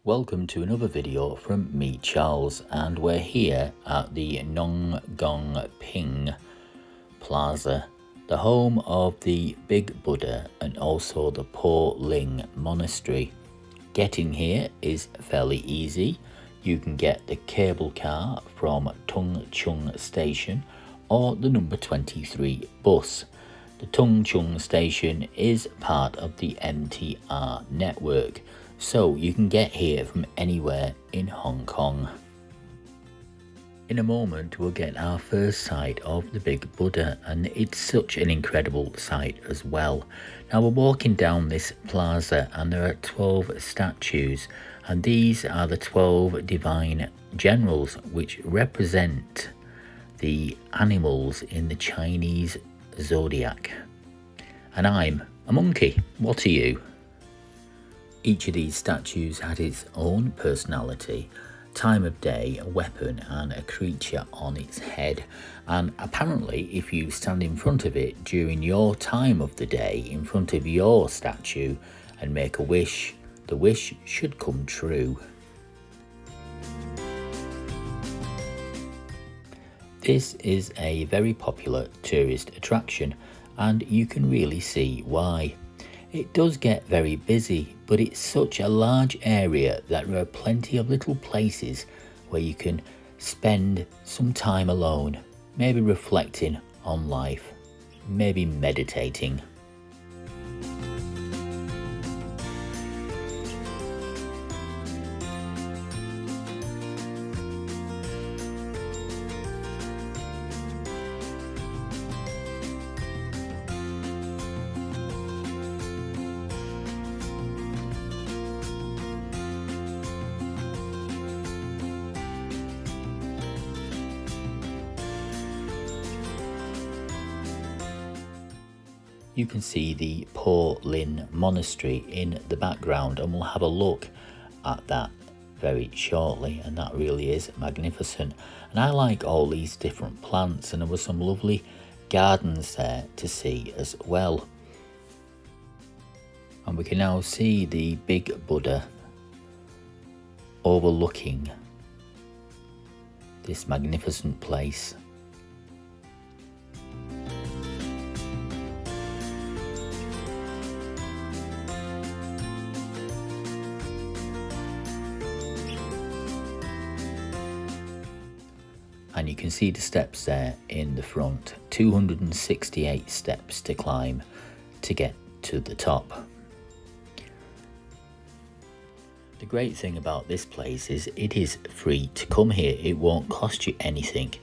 Welcome to another video from me, Charles, and we're here at the Ngong Ping Plaza, the home of the Big Buddha and also the Po Lin Monastery. Getting here is fairly easy. You can get the cable car from Tung Chung Station or the number 23 bus. The Tung Chung Station is part of the MTR network, so you can get here from anywhere in Hong Kong. In a moment we'll get our first sight of the Big Buddha, and it's such an incredible sight as well. Now we're walking down this plaza and there are 12 statues, and these are the 12 divine generals which represent the animals in the Chinese zodiac. And I'm a monkey. What are you? Each of these statues had its own personality, time of day, a weapon and a creature on its head, and apparently if you stand in front of it during your time of the day in front of your statue and make a wish, the wish should come true. This is a very popular tourist attraction, and you can really see why. It does get very busy, but it's such a large area that there are plenty of little places where you can spend some time alone, maybe reflecting on life, maybe meditating. You can see the Po Lin Monastery in the background, and we'll have a look at that very shortly, and that really is magnificent. And I like all these different plants, and there were some lovely gardens there to see as well. And we can now see the Big Buddha overlooking this magnificent place. And you can see the steps there in the front, 268 steps to climb to get to the top. The great thing about this place is it is free to come here. It won't cost you anything.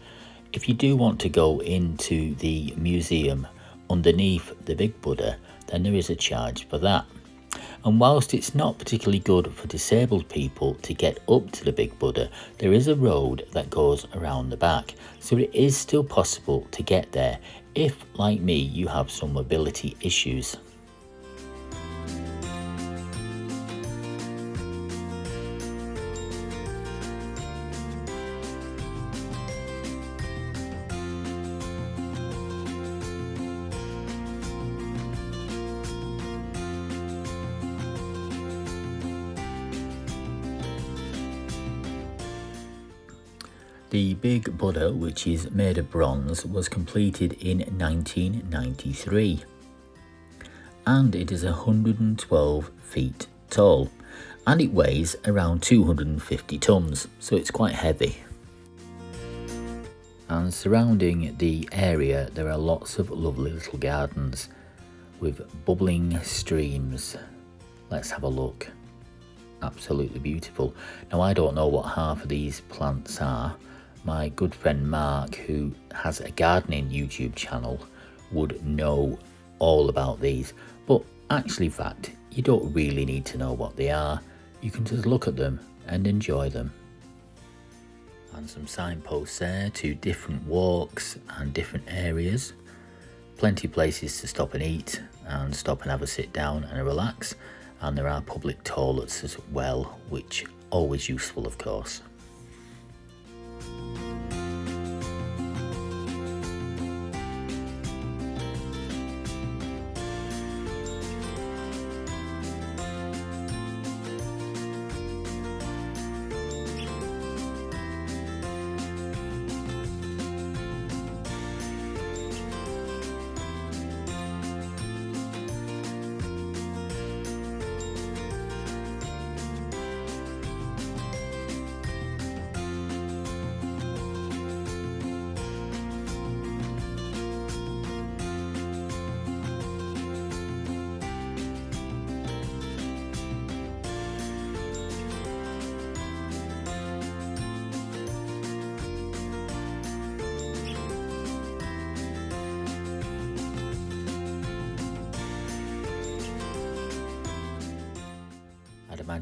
If you do want to go into the museum underneath the Big Buddha, then there is a charge for that. And whilst it's not particularly good for disabled people to get up to the Big Buddha, there is a road that goes around the back, so it is still possible to get there if, like me, you have some mobility issues. The Big Buddha, which is made of bronze, was completed in 1993, and it is 112 feet tall, and it weighs around 250 tons, so it's quite heavy. And surrounding the area there are lots of lovely little gardens with bubbling streams. Let's have a look. Absolutely beautiful. Now I don't know what half of these plants are. My good friend Mark, who has a gardening YouTube channel, would know all about these. But actually, in fact, you don't really need to know what they are. You can just look at them and enjoy them. And some signposts there to different walks and different areas. Plenty of places to stop and eat and stop and have a sit down and a relax. And there are public toilets as well, which always useful, of course.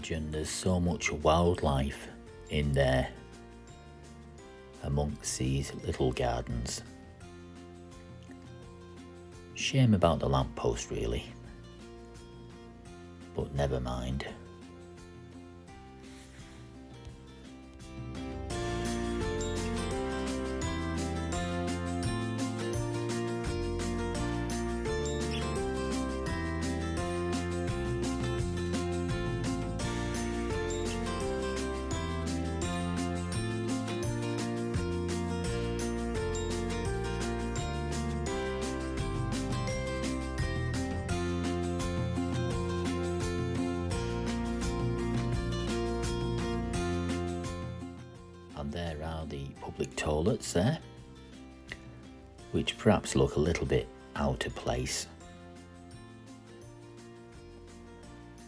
imagine there's so much wildlife in there amongst these little gardens. Shame about the lamppost really, but never mind. And there are the public toilets there, which perhaps look a little bit out of place.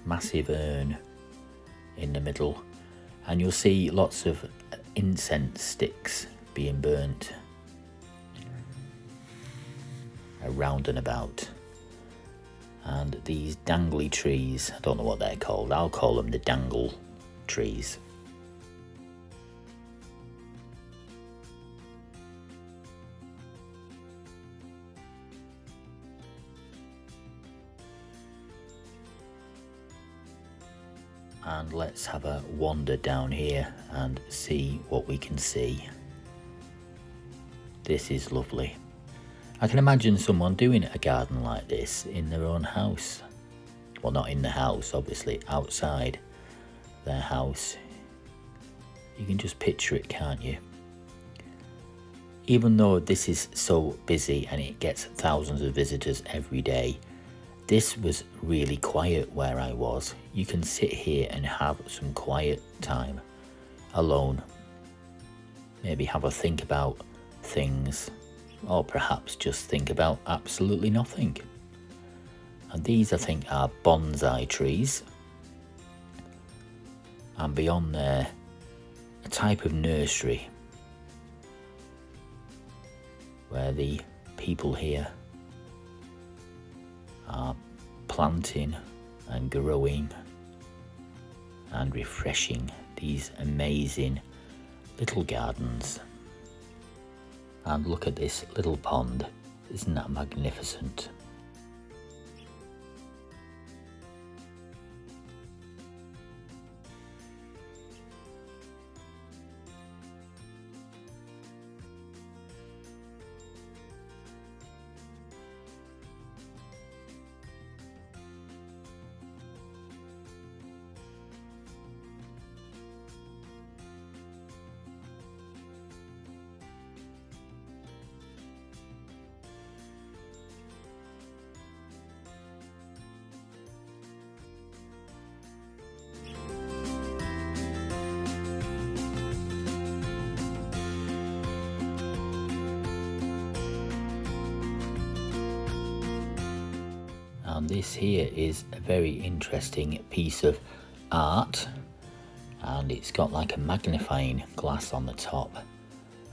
Massive urn in the middle, and you'll see lots of incense sticks being burnt around and about. And these dangly trees, I don't know what they're called, I'll call them the dangle trees. And let's have a wander down here and see what we can see. This is lovely. I can imagine someone doing a garden like this in their own house. Well, not in the house, obviously, outside their house. You can just picture it, can't you? Even though this is so busy and it gets thousands of visitors every day, this was really quiet where I was. You can sit here and have some quiet time alone. Maybe have a think about things, or perhaps just think about absolutely nothing. And these, I think, are bonsai trees. And beyond there, a type of nursery where the people here are planting and growing and refreshing these amazing little gardens. And look at this little pond, isn't that magnificent? And this here is a very interesting piece of art, and it's got like a magnifying glass on the top,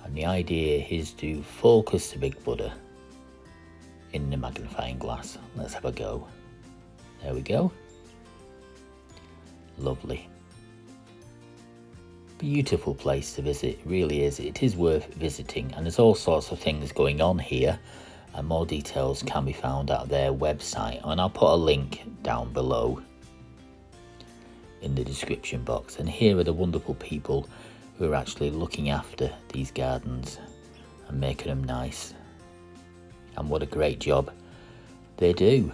and the idea is to focus the big Buddha in the magnifying glass. Let's have a go. There we go. Lovely. Beautiful place to visit, it really is. It is worth visiting, and there's all sorts of things going on here, and more details can be found at their website, and I'll put a link down below in the description box. And here are the wonderful people who are actually looking after these gardens and making them nice, and what a great job they do.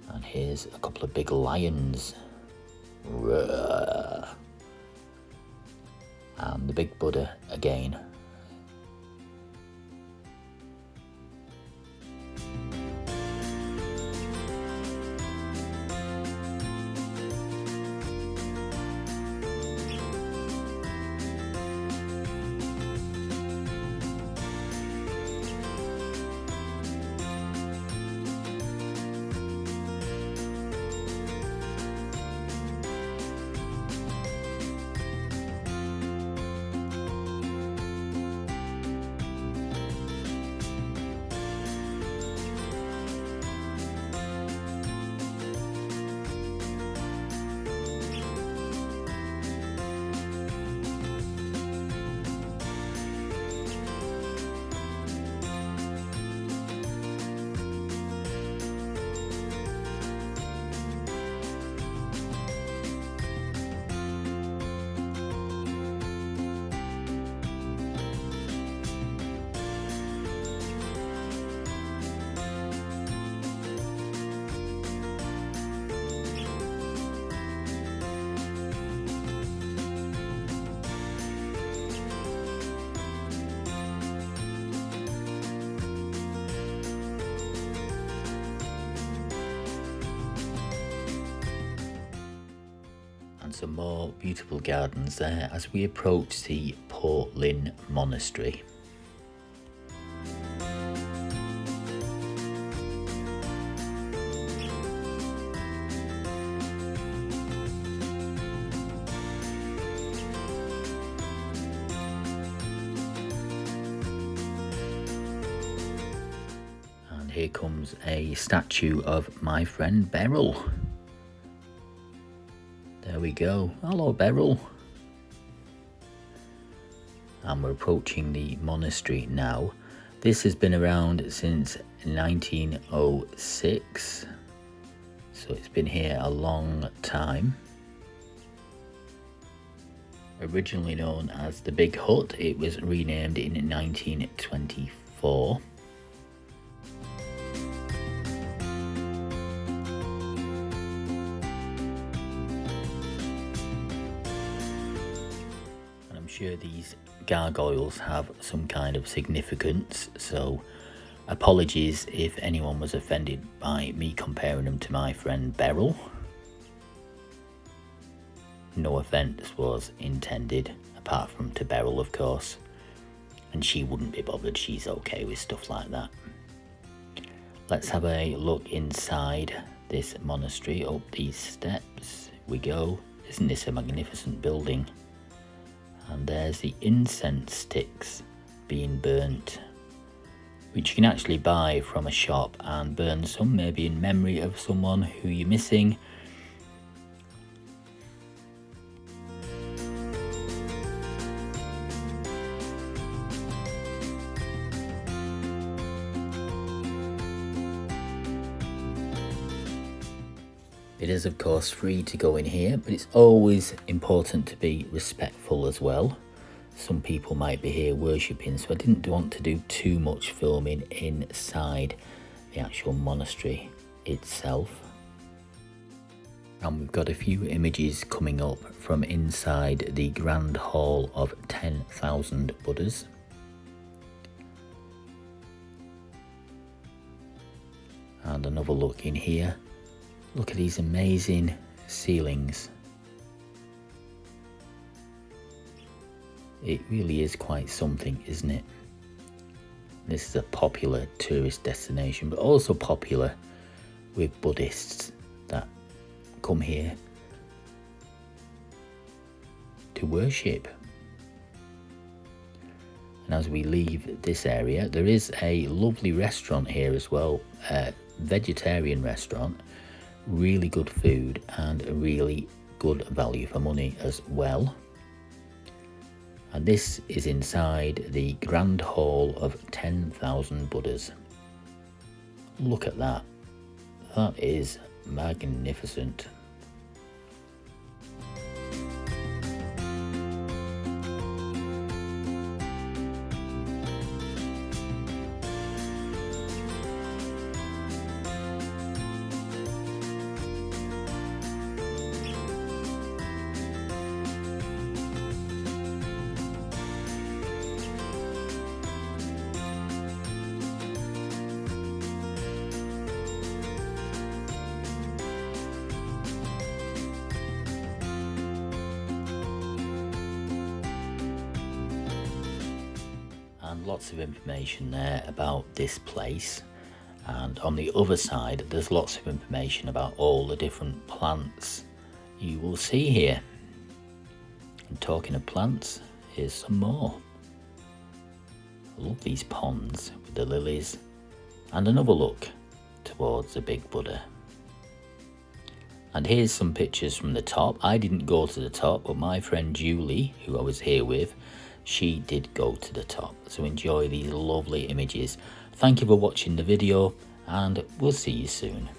And here's a couple of big lions. Roar. And the big Buddha again. And some more beautiful gardens there as we approach the Po Lin Monastery. And here comes a statue of my friend Beryl. There we go. Hello, Beryl. And we're approaching the monastery now. This has been around since 1906. So it's been here a long time. Originally known as the Big Hut, it was renamed in 1924. Sure, these gargoyles have some kind of significance, so apologies if anyone was offended by me comparing them to my friend Beryl. No offence was intended, apart from to Beryl, of course, and she wouldn't be bothered. She's okay with stuff like that. Let's have a look inside this monastery. Up these steps we go. Isn't this a magnificent building? And there's the incense sticks being burnt, which you can actually buy from a shop and burn some, maybe in memory of someone who you're missing. It is of course free to go in here, but it's always important to be respectful as well. Some people might be here worshipping, so I didn't want to do too much filming inside the actual monastery itself. And we've got a few images coming up from inside the Grand Hall of 10,000 Buddhas. And another look in here. Look at these amazing ceilings. It really is quite something, isn't it? This is a popular tourist destination, but also popular with Buddhists that come here to worship. And as we leave this area, there is a lovely restaurant here as well, a vegetarian restaurant. Really good food and a really good value for money as well. And this is inside the Grand Hall of 10,000 Buddhas. Look at that. That is magnificent. And lots of information there about this place, and on the other side there's lots of information about all the different plants you will see here. And talking of plants, here's some more. I love these ponds with the lilies, and another look towards the big Buddha. And here's some pictures from the top. I didn't go to the top, but my friend Julie, who I was here with, she did go to the top. So enjoy these lovely images. Thank you for watching the video, and we'll see you soon.